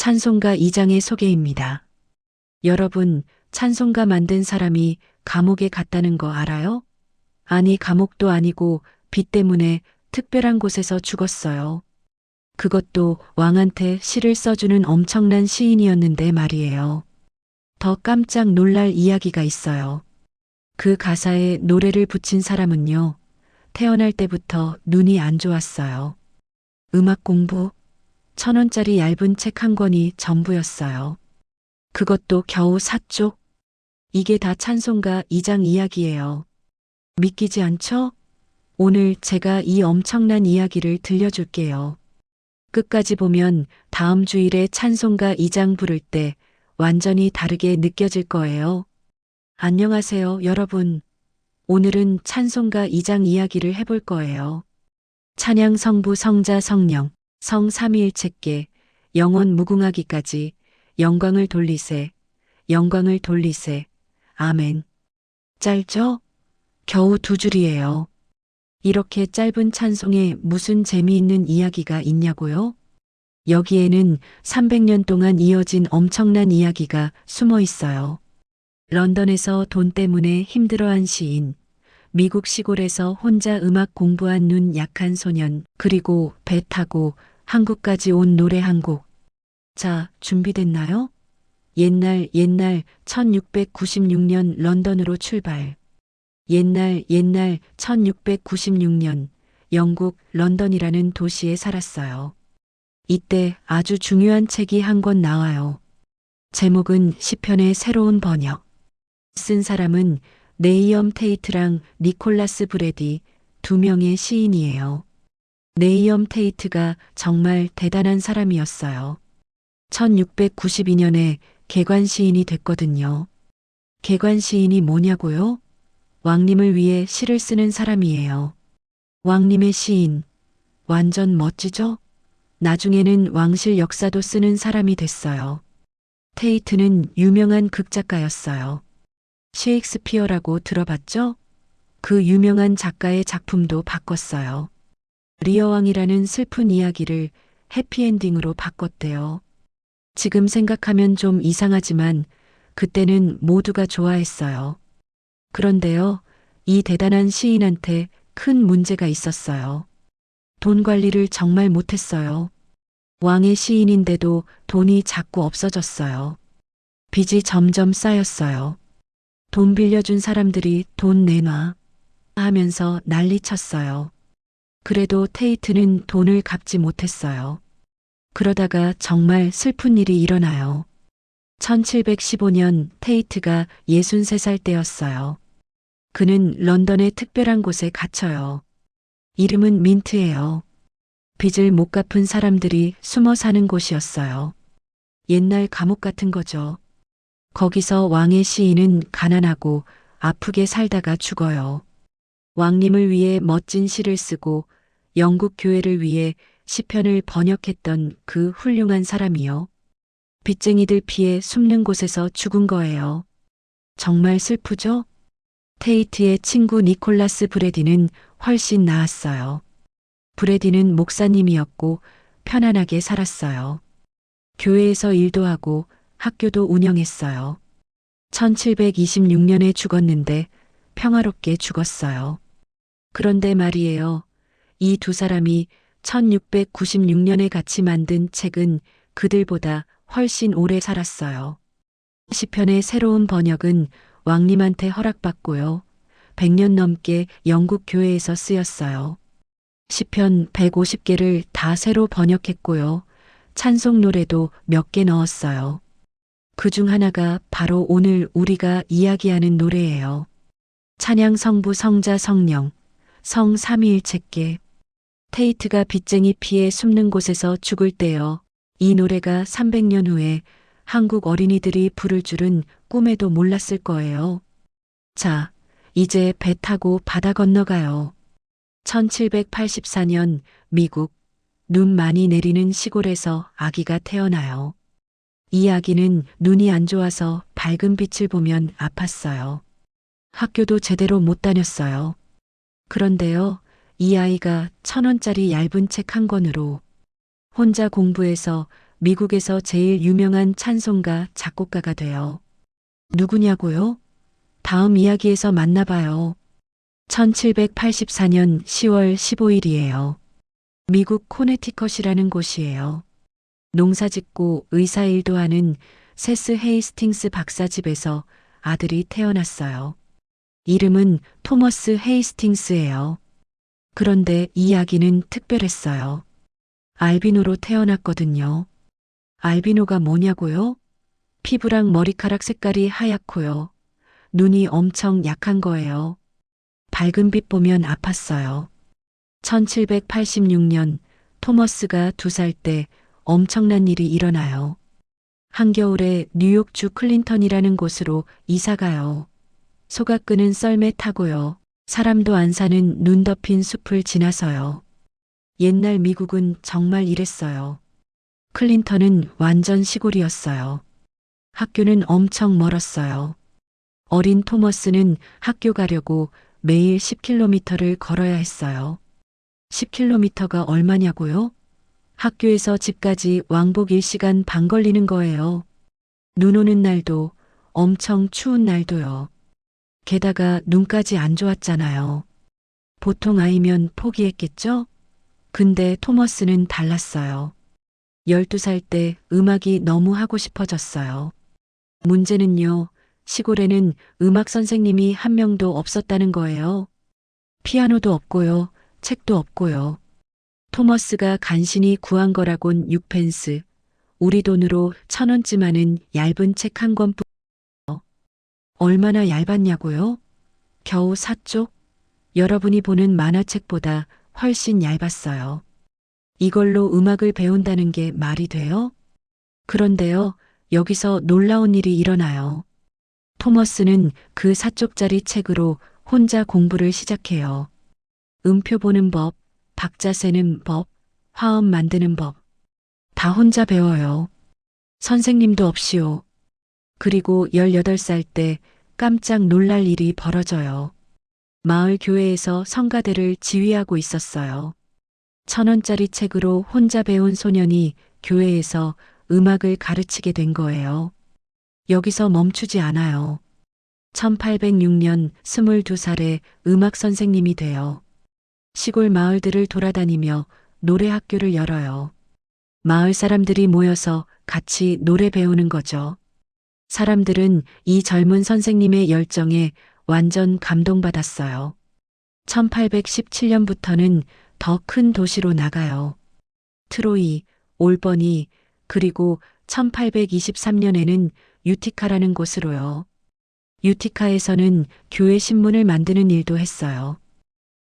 찬송가 2장의 소개입니다. 여러분, 찬송가 만든 사람이 감옥에 갔다는 거 알아요? 아니, 감옥도 아니고 빚 때문에 특별한 곳에서 죽었어요. 그것도 왕한테 시를 써주는 엄청난 시인이었는데 말이에요. 더 깜짝 놀랄 이야기가 있어요. 그 가사에 노래를 붙인 사람은요, 태어날 때부터 눈이 안 좋았어요. 음악 공부, 1,000원짜리 얇은 책 한 권이 전부였어요. 그것도 겨우 4쪽? 이게 다 찬송가 2장 이야기예요. 믿기지 않죠? 오늘 제가 이 엄청난 이야기를 들려줄게요. 끝까지 보면 다음 주일에 찬송가 2장 부를 때 완전히 다르게 느껴질 거예요. 안녕하세요, 여러분. 오늘은 찬송가 2장 이야기를 해볼 거예요. 찬양 성부 성자 성령, 성 삼위일체께 영원 무궁하기까지 영광을 돌리세, 영광을 돌리세. 아멘. 짧죠? 겨우 2줄이에요. 이렇게 짧은 찬송에 무슨 재미있는 이야기가 있냐고요? 여기에는 300년 동안 이어진 엄청난 이야기가 숨어 있어요. 런던에서 돈 때문에 힘들어한 시인, 미국 시골에서 혼자 음악 공부한 눈 약한 소년, 그리고 배 타고 한국까지 온 노래 한 곡. 자, 준비됐나요? 옛날 1696년 런던으로 출발. 옛날 1696년 영국 런던이라는 도시에 살았어요. 이때 아주 중요한 책이 한 권 나와요. 제목은 시편의 새로운 번역. 쓴 사람은 네이엄 테이트랑 니콜라스 브레디, 2명의 시인이에요. 네이엄 테이트가 정말 대단한 사람이었어요. 1692년에 개관 시인이 됐거든요. 개관 시인이 뭐냐고요? 왕님을 위해 시를 쓰는 사람이에요. 왕님의 시인. 완전 멋지죠? 나중에는 왕실 역사도 쓰는 사람이 됐어요. 테이트는 유명한 극작가였어요. 셰익스피어라고 들어봤죠? 그 유명한 작가의 작품도 바꿨어요. 리어왕이라는 슬픈 이야기를 해피엔딩으로 바꿨대요. 지금 생각하면 좀 이상하지만 그때는 모두가 좋아했어요. 그런데요, 이 대단한 시인한테 큰 문제가 있었어요. 돈 관리를 정말 못했어요. 왕의 시인인데도 돈이 자꾸 없어졌어요. 빚이 점점 쌓였어요. 돈 빌려준 사람들이 돈 내놔 하면서 난리쳤어요. 그래도 테이트는 돈을 갚지 못했어요. 그러다가 정말 슬픈 일이 일어나요. 1715년 테이트가 63살 때였어요. 그는 런던의 특별한 곳에 갇혀요. 이름은 민트예요. 빚을 못 갚은 사람들이 숨어 사는 곳이었어요. 옛날 감옥 같은 거죠. 거기서 왕의 시인은 가난하고 아프게 살다가 죽어요. 왕님을 위해 멋진 시를 쓰고 영국 교회를 위해 시편을 번역했던 그 훌륭한 사람이요. 빚쟁이들 피해 숨는 곳에서 죽은 거예요. 정말 슬프죠? 테이트의 친구 니콜라스 브레디는 훨씬 나았어요. 브레디는 목사님이었고 편안하게 살았어요. 교회에서 일도 하고 학교도 운영했어요. 1726년에 죽었는데 평화롭게 죽었어요. 그런데 말이에요. 이 두 사람이 1696년에 같이 만든 책은 그들보다 훨씬 오래 살았어요. 시편의 새로운 번역은 왕님한테 허락받고요. 100년 넘게 영국 교회에서 쓰였어요. 시편 150개를 다 새로 번역했고요. 찬송 노래도 몇 개 넣었어요. 그중 하나가 바로 오늘 우리가 이야기하는 노래예요. 찬양 성부 성자 성령, 성 삼위일체께. 테이트가 빚쟁이 피해 숨는 곳에서 죽을 때요. 이 노래가 300년 후에 한국 어린이들이 부를 줄은 꿈에도 몰랐을 거예요. 자, 이제 배 타고 바다 건너가요. 1784년 미국, 눈 많이 내리는 시골에서 아기가 태어나요. 이 아기는 눈이 안 좋아서 밝은 빛을 보면 아팠어요. 학교도 제대로 못 다녔어요. 그런데요, 이 아이가 1,000원짜리 얇은 책 한 권으로 혼자 공부해서 미국에서 제일 유명한 찬송가 작곡가가 돼요. 누구냐고요? 다음 이야기에서 만나봐요. 1784년 10월 15일이에요. 미국 코네티컷이라는 곳이에요. 농사짓고 의사일도 하는 세스 헤이스팅스 박사 집에서 아들이 태어났어요. 이름은 토머스 헤이스팅스예요. 그런데 이 아기는 특별했어요. 알비노로 태어났거든요. 알비노가 뭐냐고요? 피부랑 머리카락 색깔이 하얗고요. 눈이 엄청 약한 거예요. 밝은 빛 보면 아팠어요. 1786년 토머스가 2살 때 엄청난 일이 일어나요. 한겨울에 뉴욕주 클린턴이라는 곳으로 이사가요. 소가 끄는 썰매 타고요. 사람도 안 사는 눈 덮인 숲을 지나서요. 옛날 미국은 정말 이랬어요. 클린턴은 완전 시골이었어요. 학교는 엄청 멀었어요. 어린 토머스는 학교 가려고 매일 10km를 걸어야 했어요. 10km가 얼마냐고요? 학교에서 집까지 왕복 1시간 반 걸리는 거예요. 눈 오는 날도 엄청 추운 날도요. 게다가 눈까지 안 좋았잖아요. 보통 아이면 포기했겠죠? 근데 토머스는 달랐어요. 12살 때 음악이 너무 하고 싶어졌어요. 문제는요, 시골에는 음악 선생님이 한 명도 없었다는 거예요. 피아노도 없고요, 책도 없고요. 토머스가 간신히 구한 거라곤 6펜스, 우리 돈으로 1,000원쯤 하는 얇은 책 한 권뿐. 얼마나 얇았냐고요? 겨우 4쪽? 여러분이 보는 만화책보다 훨씬 얇았어요. 이걸로 음악을 배운다는 게 말이 돼요? 그런데요, 여기서 놀라운 일이 일어나요. 토머스는 그 4쪽짜리 책으로 혼자 공부를 시작해요. 음표 보는 법, 박자 세는 법, 화음 만드는 법. 다 혼자 배워요. 선생님도 없이요. 그리고 18살 때 깜짝 놀랄 일이 벌어져요. 마을 교회에서 성가대를 지휘하고 있었어요. 1,000원짜리 책으로 혼자 배운 소년이 교회에서 음악을 가르치게 된 거예요. 여기서 멈추지 않아요. 1806년 22살에 음악 선생님이 돼요. 시골 마을들을 돌아다니며 노래 학교를 열어요. 마을 사람들이 모여서 같이 노래 배우는 거죠. 사람들은 이 젊은 선생님의 열정에 완전 감동받았어요. 1817년부터는 더 큰 도시로 나가요. 트로이, 올버니, 그리고 1823년에는 유티카라는 곳으로요. 유티카에서는 교회 신문을 만드는 일도 했어요.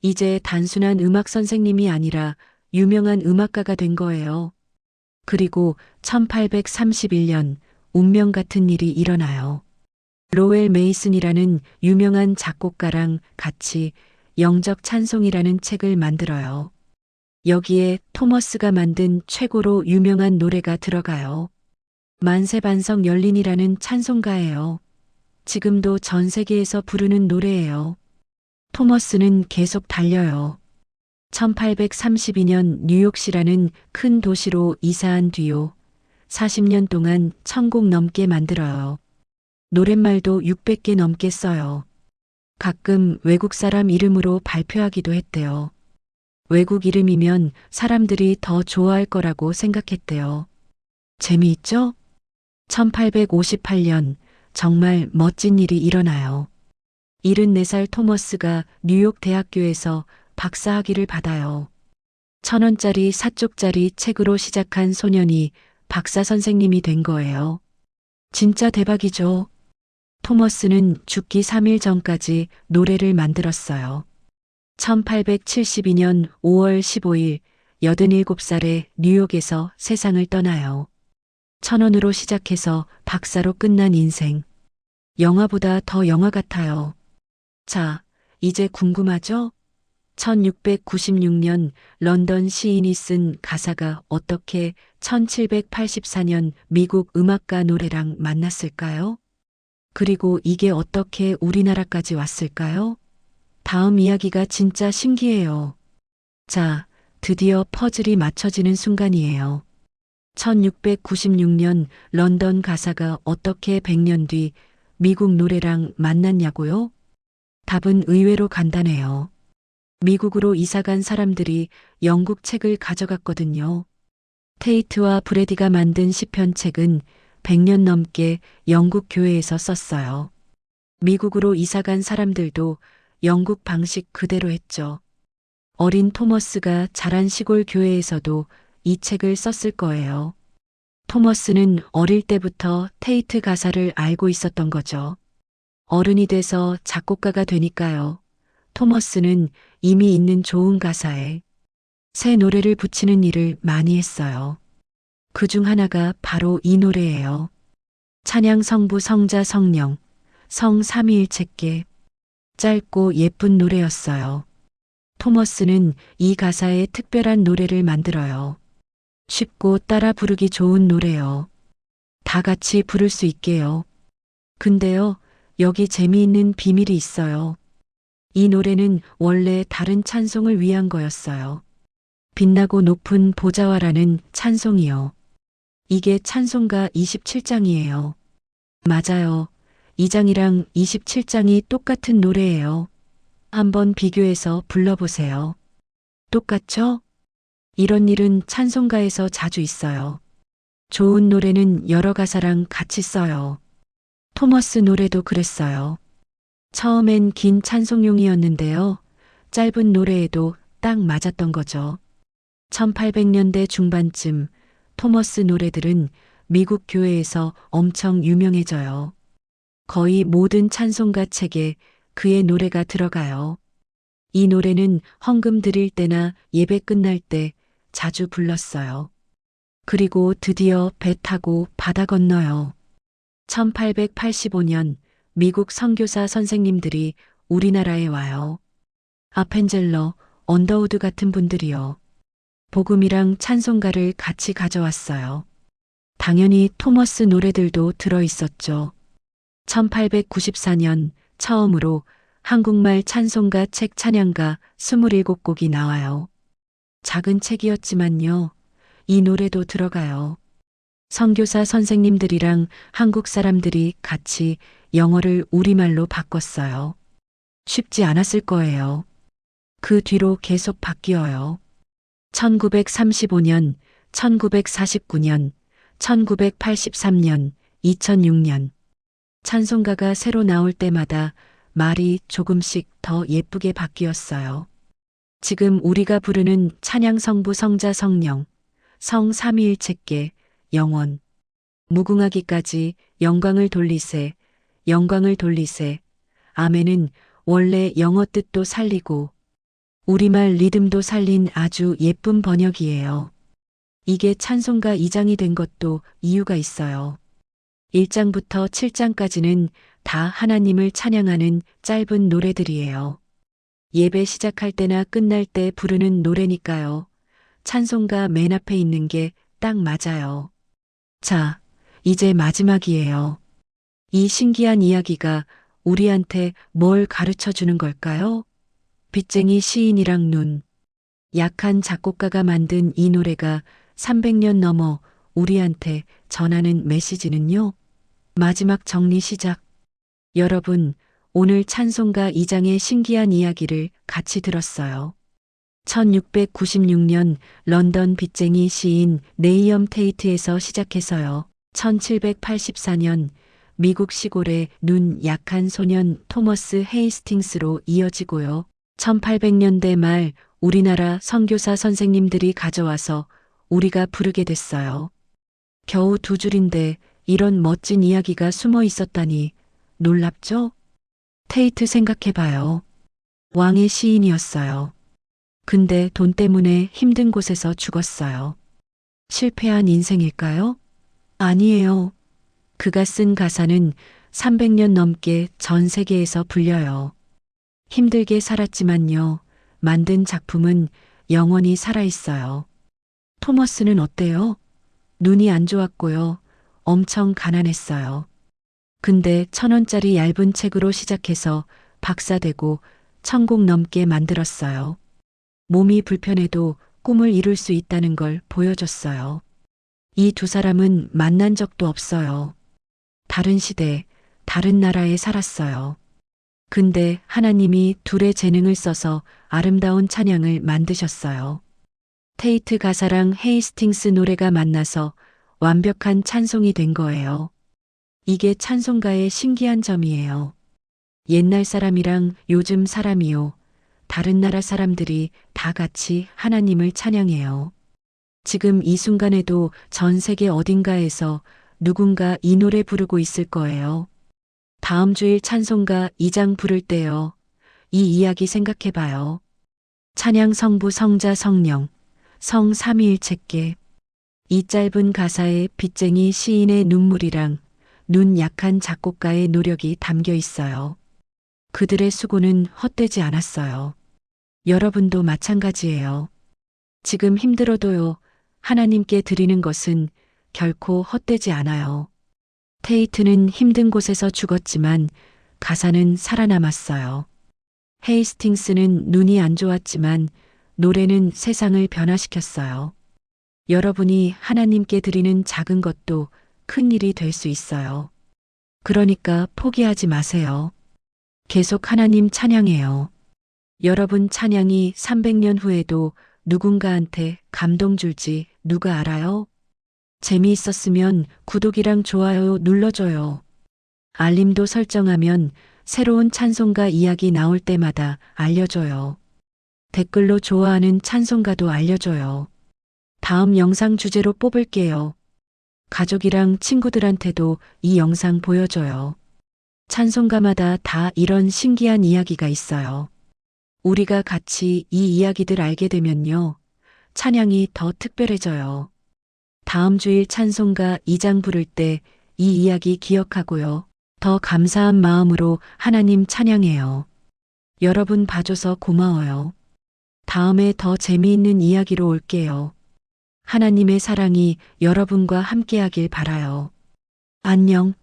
이제 단순한 음악 선생님이 아니라 유명한 음악가가 된 거예요. 그리고 1831년 운명 같은 일이 일어나요. 로웰 메이슨이라는 유명한 작곡가랑 같이 영적 찬송이라는 책을 만들어요. 여기에 토머스가 만든 최고로 유명한 노래가 들어가요. 만세반석 열린이라는 찬송가예요. 지금도 전 세계에서 부르는 노래예요. 토머스는 계속 달려요. 1832년 뉴욕시라는 큰 도시로 이사한 뒤요. 40년 동안 1,000곡 넘게 만들어요. 노랫말도 600개 넘게 써요. 가끔 외국 사람 이름으로 발표하기도 했대요. 외국 이름이면 사람들이 더 좋아할 거라고 생각했대요. 재미있죠? 1858년 정말 멋진 일이 일어나요. 74살 토머스가 뉴욕 대학교에서 박사학위를 받아요. 1,000원짜리 4쪽짜리 책으로 시작한 소년이 박사 선생님이 된 거예요. 진짜 대박이죠. 토머스는 죽기 3일 전까지 노래를 만들었어요. 1872년 5월 15일 87살에 뉴욕에서 세상을 떠나요. 1,000원으로 시작해서 박사로 끝난 인생. 영화보다 더 영화 같아요. 자, 이제 궁금하죠? 1696년 런던 시인이 쓴 가사가 어떻게 1784년 미국 음악가 노래랑 만났을까요? 그리고 이게 어떻게 우리나라까지 왔을까요? 다음 이야기가 진짜 신기해요. 자, 드디어 퍼즐이 맞춰지는 순간이에요. 1696년 런던 가사가 어떻게 100년 뒤 미국 노래랑 만났냐고요? 답은 의외로 간단해요. 미국으로 이사간 사람들이 영국 책을 가져갔거든요. 테이트와 브래디가 만든 시편책은 100년 넘게 영국 교회에서 썼어요. 미국으로 이사간 사람들도 영국 방식 그대로 했죠. 어린 토머스가 자란 시골 교회에서도 이 책을 썼을 거예요. 토머스는 어릴 때부터 테이트 가사를 알고 있었던 거죠. 어른이 돼서 작곡가가 되니까요. 토머스는 이미 있는 좋은 가사에 새 노래를 붙이는 일을 많이 했어요. 그 중 하나가 바로 이 노래예요. 찬양 성부 성자 성령 성 삼위일체께 짧고 예쁜 노래였어요. 토머스는 이 가사에 특별한 노래를 만들어요. 쉽고 따라 부르기 좋은 노래요. 다 같이 부를 수 있게요. 근데요, 여기 재미있는 비밀이 있어요. 이 노래는 원래 다른 찬송을 위한 거였어요. 빛나고 높은 보좌와라는 찬송이요. 이게 찬송가 27장이에요. 맞아요. 2장이랑 27장이 똑같은 노래예요. 한번 비교해서 불러보세요. 똑같죠? 이런 일은 찬송가에서 자주 있어요. 좋은 노래는 여러 가사랑 같이 써요. 토머스 노래도 그랬어요. 처음엔 긴 찬송용이었는데요. 짧은 노래에도 딱 맞았던 거죠. 1800년대 중반쯤 토머스 노래들은 미국 교회에서 엄청 유명해져요. 거의 모든 찬송가 책에 그의 노래가 들어가요. 이 노래는 헌금 드릴 때나 예배 끝날 때 자주 불렀어요. 그리고 드디어 배 타고 바다 건너요. 1885년 미국 선교사 선생님들이 우리나라에 와요. 아펜젤러, 언더우드 같은 분들이요. 복음이랑 찬송가를 같이 가져왔어요. 당연히 토머스 노래들도 들어있었죠. 1894년 처음으로 한국말 찬송가 책 찬양가 27곡이 나와요. 작은 책이었지만요. 이 노래도 들어가요. 선교사 선생님들이랑 한국 사람들이 같이 영어를 우리말로 바꿨어요. 쉽지 않았을 거예요. 그 뒤로 계속 바뀌어요. 1935년, 1949년, 1983년, 2006년. 찬송가가 새로 나올 때마다 말이 조금씩 더 예쁘게 바뀌었어요. 지금 우리가 부르는 찬양 성부 성자 성령, 성 삼위일체께 영원, 무궁하기까지 영광을 돌리세, 영광을 돌리세. 아멘은 원래 영어 뜻도 살리고 우리말 리듬도 살린 아주 예쁜 번역이에요. 이게 찬송가 2장이 된 것도 이유가 있어요. 1장부터 7장까지는 다 하나님을 찬양하는 짧은 노래들이에요. 예배 시작할 때나 끝날 때 부르는 노래니까요. 찬송가 맨 앞에 있는 게 딱 맞아요. 자, 이제 마지막이에요. 이 신기한 이야기가 우리한테 뭘 가르쳐 주는 걸까요? 빚쟁이 시인이랑 눈. 약한 작곡가가 만든 이 노래가 300년 넘어 우리한테 전하는 메시지는요. 마지막 정리 시작. 여러분, 오늘 찬송가 2장의 신기한 이야기를 같이 들었어요. 1696년 런던 빚쟁이 시인 네이엄 테이트에서 시작해서요. 1784년 미국 시골의 눈 약한 소년 토머스 헤이스팅스로 이어지고요. 1800년대 말 우리나라 선교사 선생님들이 가져와서 우리가 부르게 됐어요. 겨우 2줄인데 이런 멋진 이야기가 숨어 있었다니 놀랍죠? 테이트 생각해봐요. 왕의 시인이었어요. 근데 돈 때문에 힘든 곳에서 죽었어요. 실패한 인생일까요? 아니에요. 그가 쓴 가사는 300년 넘게 전 세계에서 불려요. 힘들게 살았지만요. 만든 작품은 영원히 살아있어요. 토머스는 어때요? 눈이 안 좋았고요. 엄청 가난했어요. 근데 1,000원짜리 얇은 책으로 시작해서 박사되고 1,000곡 넘게 만들었어요. 몸이 불편해도 꿈을 이룰 수 있다는 걸 보여줬어요. 이 두 사람은 만난 적도 없어요. 다른 시대, 다른 나라에 살았어요. 근데 하나님이 둘의 재능을 써서 아름다운 찬양을 만드셨어요. 테이트 가사랑 헤이스팅스 노래가 만나서 완벽한 찬송이 된 거예요. 이게 찬송가의 신기한 점이에요. 옛날 사람이랑 요즘 사람이요. 다른 나라 사람들이 다 같이 하나님을 찬양해요. 지금 이 순간에도 전 세계 어딘가에서 누군가 이 노래 부르고 있을 거예요. 다음 주일 찬송가 2장 부를 때요. 이 이야기 생각해 봐요. 찬양 성부 성자 성령, 성 삼위일체께. 이 짧은 가사에 빚쟁이 시인의 눈물이랑 눈 약한 작곡가의 노력이 담겨 있어요. 그들의 수고는 헛되지 않았어요. 여러분도 마찬가지예요. 지금 힘들어도요, 하나님께 드리는 것은 결코 헛되지 않아요. 테이트는 힘든 곳에서 죽었지만 가사는 살아남았어요. 헤이스팅스는 눈이 안 좋았지만 노래는 세상을 변화시켰어요. 여러분이 하나님께 드리는 작은 것도 큰 일이 될 수 있어요. 그러니까 포기하지 마세요. 계속 하나님 찬양해요. 여러분 찬양이 300년 후에도 누군가한테 감동 줄지 누가 알아요? 재미있었으면 구독이랑 좋아요 눌러줘요. 알림도 설정하면 새로운 찬송가 이야기 나올 때마다 알려줘요. 댓글로 좋아하는 찬송가도 알려줘요. 다음 영상 주제로 뽑을게요. 가족이랑 친구들한테도 이 영상 보여줘요. 찬송가마다 다 이런 신기한 이야기가 있어요. 우리가 같이 이 이야기들 알게 되면요. 찬양이 더 특별해져요. 다음 주일 찬송가 2장 부를 때 이 이야기 기억하고요. 더 감사한 마음으로 하나님 찬양해요. 여러분 봐줘서 고마워요. 다음에 더 재미있는 이야기로 올게요. 하나님의 사랑이 여러분과 함께하길 바라요. 안녕.